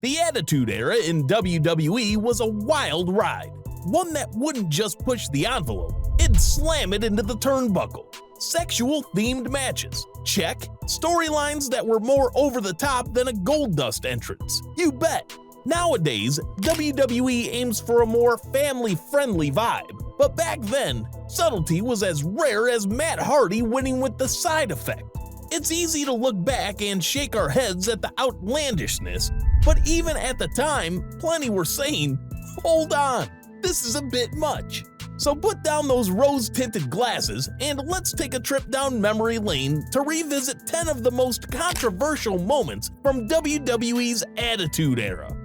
The Attitude Era in WWE was a wild ride, one that wouldn't just push the envelope, it'd slam it into the turnbuckle. Sexual-themed matches, check. Storylines that were more over the top than a Goldust entrance, you bet. Nowadays, WWE aims for a more family-friendly vibe, but back then, subtlety was as rare as Matt Hardy winning with the side effect. It's easy to look back and shake our heads at the outlandishness, but even at the time, plenty were saying, hold on, this is a bit much. So put down those rose-tinted glasses and let's take a trip down memory lane to revisit 10 of the most controversial moments from WWE's Attitude Era.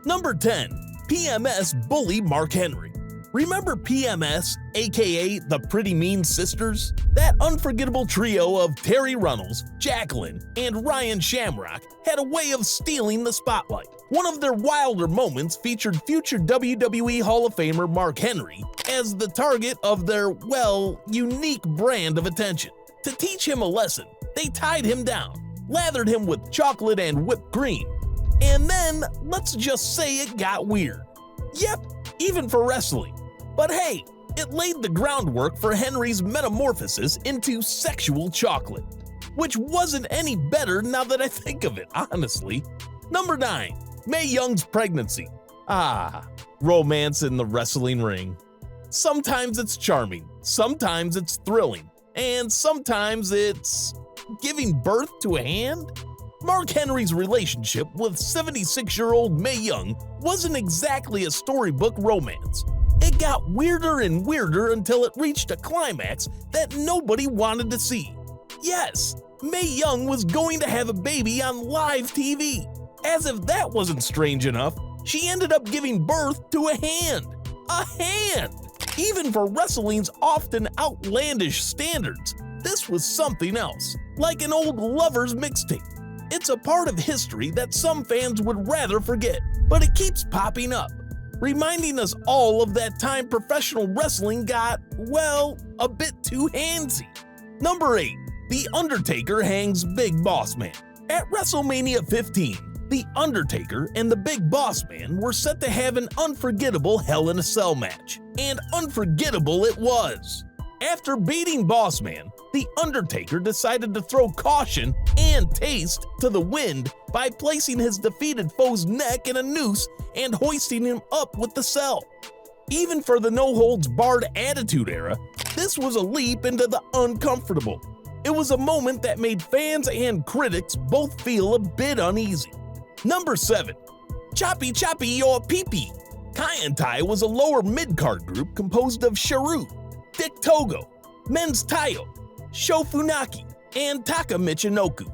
Number 10. PMS bully Mark Henry. Remember PMS, aka the Pretty Mean Sisters? That unforgettable trio of Terry Runnels, Jacqueline, and Ryan Shamrock had a way of stealing the spotlight. One of their wilder moments featured future WWE Hall of Famer Mark Henry as the target of their, well, unique brand of attention. To teach him a lesson, they tied him down, lathered him with chocolate and whipped cream, and then, let's just say it got weird. Yep, even for wrestling. But hey, it laid the groundwork for Henry's metamorphosis into sexual chocolate, which wasn't any better now that I think of it, honestly. Number 9. Mae Young's pregnancy. Romance in the wrestling ring. Sometimes it's charming, sometimes it's thrilling, and sometimes it's giving birth to a hand? Mark Henry's relationship with 76-year-old Mae Young wasn't exactly a storybook romance. It got weirder and weirder until it reached a climax that nobody wanted to see. Yes, Mae Young was going to have a baby on live TV. As if that wasn't strange enough, she ended up giving birth to a hand. A hand! Even for wrestling's often outlandish standards, this was something else, like an old Lovers mixtape. It's a part of history that some fans would rather forget, but it keeps popping up, reminding us all of that time professional wrestling got, well, a bit too handsy. Number 8. The Undertaker hangs Big Boss Man. At WrestleMania 15, The Undertaker and the Big Boss Man were set to have an unforgettable Hell in a Cell match, and unforgettable it was. After beating Boss Man, The Undertaker decided to throw caution and taste to the wind by placing his defeated foe's neck in a noose and hoisting him up with the cell. Even for the no-holds-barred Attitude Era, this was a leap into the uncomfortable. It was a moment that made fans and critics both feel a bit uneasy. Number 7. Choppy Your Pee-Pee. Kai En Tai was a lower mid-card group composed of Sharu, Dick Togo, Men's Tayo, Sho Funaki, and Taka Michinoku.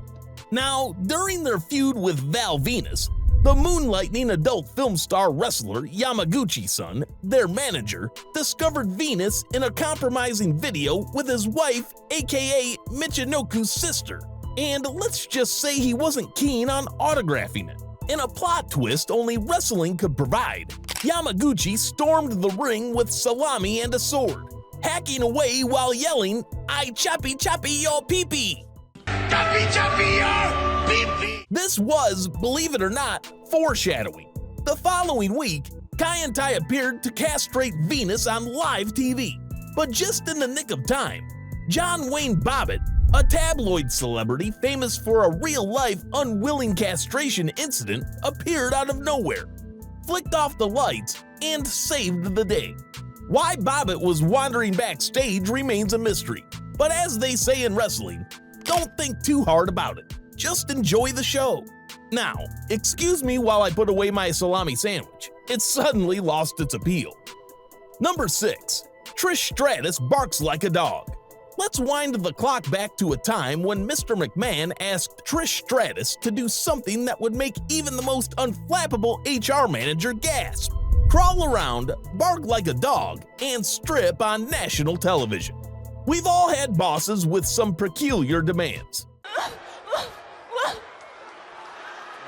Now, during their feud with Val Venus, the moonlightning adult film star wrestler Yamaguchi-san, their manager, discovered Venus in a compromising video with his wife, aka Michinoku's sister, and let's just say he wasn't keen on autographing it. In a plot twist only wrestling could provide, Yamaguchi stormed the ring with salami and a sword, hacking away while yelling, "I choppy your pee-pee!" Choppy your pee-pee! This was, believe it or not, foreshadowing. The following week, Kai En Tai appeared to castrate Venus on live TV. But just in the nick of time, John Wayne Bobbitt, a tabloid celebrity famous for a real-life unwilling castration incident, appeared out of nowhere, flicked off the lights, and saved the day. Why Bobbitt was wandering backstage remains a mystery, but as they say in wrestling, don't think too hard about it. Just enjoy the show. Now, excuse me while I put away my salami sandwich. It suddenly lost its appeal. Number 6. Trish Stratus barks like a dog. Let's wind the clock back to a time when Mr. McMahon asked Trish Stratus to do something that would make even the most unflappable HR manager gasp: crawl around, bark like a dog, and strip on national television. We've all had bosses with some peculiar demands.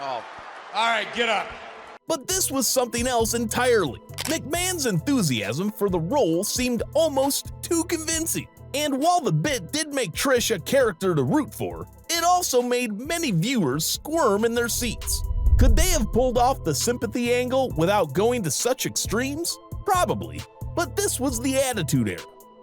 Oh, all right, get up. But this was something else entirely. McMahon's enthusiasm for the role seemed almost too convincing. And while the bit did make Trish a character to root for, it also made many viewers squirm in their seats. Could they have pulled off the sympathy angle without going to such extremes? Probably, but this was the Attitude Era,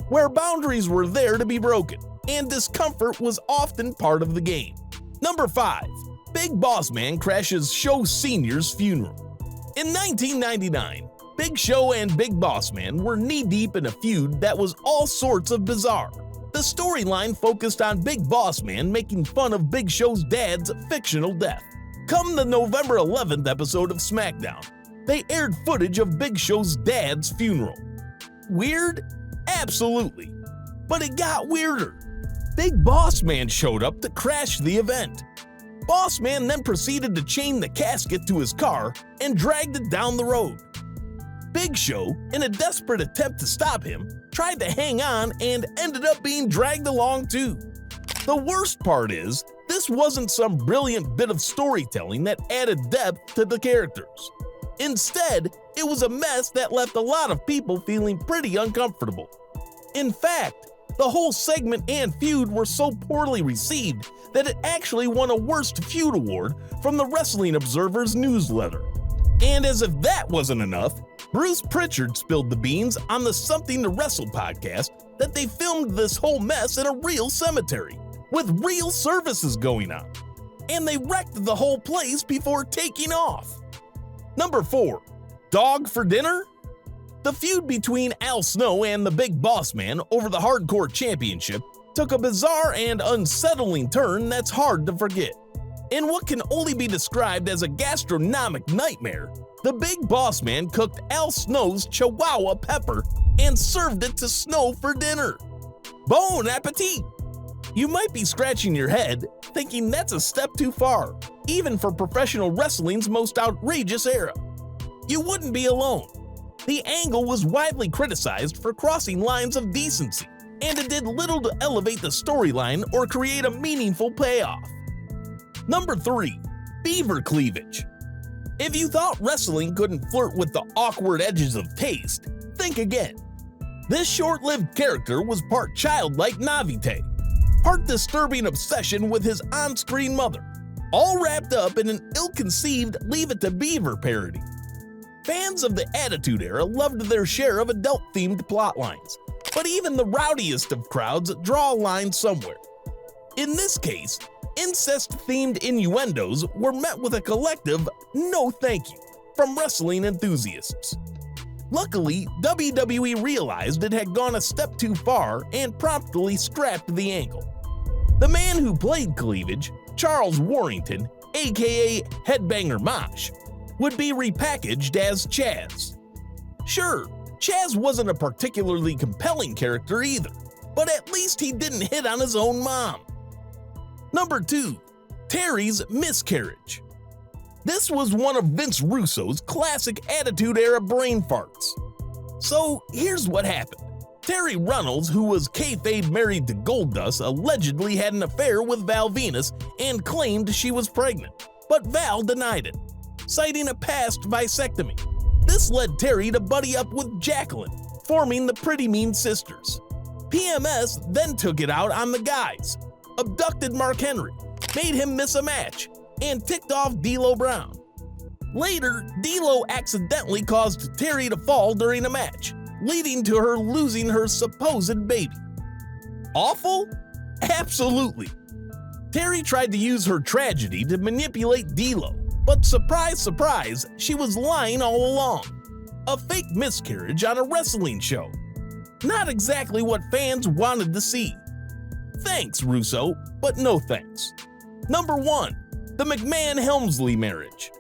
where boundaries were there to be broken, and discomfort was often part of the game. Number 5. Big Boss Man crashes Show Senior's funeral. In 1999, Big Show and Big Boss Man were knee-deep in a feud that was all sorts of bizarre. The storyline focused on Big Boss Man making fun of Big Show's dad's fictional death. Come the November 11th episode of SmackDown, they aired footage of Big Show's dad's funeral. Weird? Absolutely. But it got weirder. Big Boss Man showed up to crash the event. Boss Man then proceeded to chain the casket to his car and dragged it down the road. Big Show, in a desperate attempt to stop him, tried to hang on and ended up being dragged along too. The worst part is, this wasn't some brilliant bit of storytelling that added depth to the characters. Instead, it was a mess that left a lot of people feeling pretty uncomfortable. In fact, the whole segment and feud were so poorly received that it actually won a Worst Feud award from the Wrestling Observer's newsletter. And as if that wasn't enough, Bruce Pritchard spilled the beans on the Something to Wrestle podcast that they filmed this whole mess in a real cemetery, with real services going on. And they wrecked the whole place before taking off. Number 4. Dog for dinner? The feud between Al Snow and the Big Boss Man over the Hardcore Championship took a bizarre and unsettling turn that's hard to forget. In what can only be described as a gastronomic nightmare, the Big Boss Man cooked Al Snow's Chihuahua pepper and served it to Snow for dinner. Bon appetit! You might be scratching your head, thinking that's a step too far, even for professional wrestling's most outrageous era. You wouldn't be alone. The angle was widely criticized for crossing lines of decency, and it did little to elevate the storyline or create a meaningful payoff. Number 3. Beaver Cleavage. If you thought wrestling couldn't flirt with the awkward edges of taste, think again. This short-lived character was part childlike naivete, part disturbing obsession with his on-screen mother, all wrapped up in an ill-conceived Leave It to Beaver parody. Fans of the Attitude Era loved their share of adult-themed plotlines, but even the rowdiest of crowds draw a line somewhere. In this case, incest-themed innuendos were met with a collective "no thank you" from wrestling enthusiasts. Luckily, WWE realized it had gone a step too far and promptly scrapped the angle. The man who played Cleavage, Charles Warrington, aka Headbanger Mosh, would be repackaged as Chaz. Sure, Chaz wasn't a particularly compelling character either, but at least he didn't hit on his own mom. Number 2. Terry's Miscarriage. This was one of Vince Russo's classic Attitude Era brain farts. So here's what happened. Terry Runnels, who was kayfabe married to Goldust, allegedly had an affair with Val Venus and claimed she was pregnant, but Val denied it, citing a past vasectomy. This led Terry to buddy up with Jacqueline, forming the Pretty Mean Sisters. PMS then took it out on the guys, abducted Mark Henry, made him miss a match, and ticked off D'Lo Brown. Later, D'Lo accidentally caused Terry to fall during a match, leading to her losing her supposed baby. Awful? Absolutely. Terry tried to use her tragedy to manipulate D'Lo, but surprise, surprise, she was lying all along. A fake miscarriage on a wrestling show. Not exactly what fans wanted to see. Thanks, Russo, but no thanks. Number 1. The McMahon-Helmsley marriage.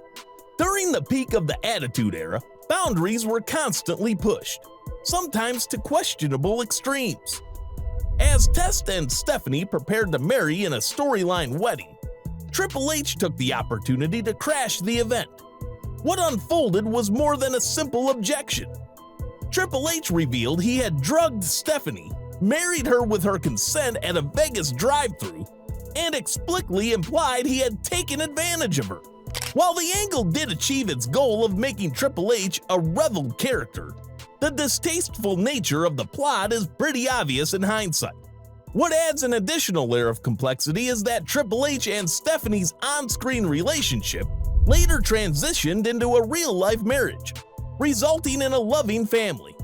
During the peak of the Attitude Era, boundaries were constantly pushed, sometimes to questionable extremes. As Test and Stephanie prepared to marry in a storyline wedding, Triple H took the opportunity to crash the event. What unfolded was more than a simple objection. Triple H revealed he had drugged Stephanie, married her with her consent at a Vegas drive-thru, and explicitly implied he had taken advantage of her. While the angle did achieve its goal of making Triple H a revel character, the distasteful nature of the plot is pretty obvious in hindsight. What adds an additional layer of complexity is that Triple H and Stephanie's on-screen relationship later transitioned into a real-life marriage, resulting in a loving family.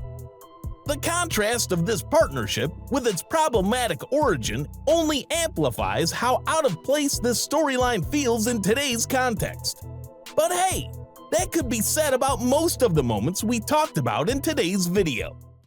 The contrast of this partnership with its problematic origin only amplifies how out of place this storyline feels in today's context. But hey, that could be said about most of the moments we talked about in today's video.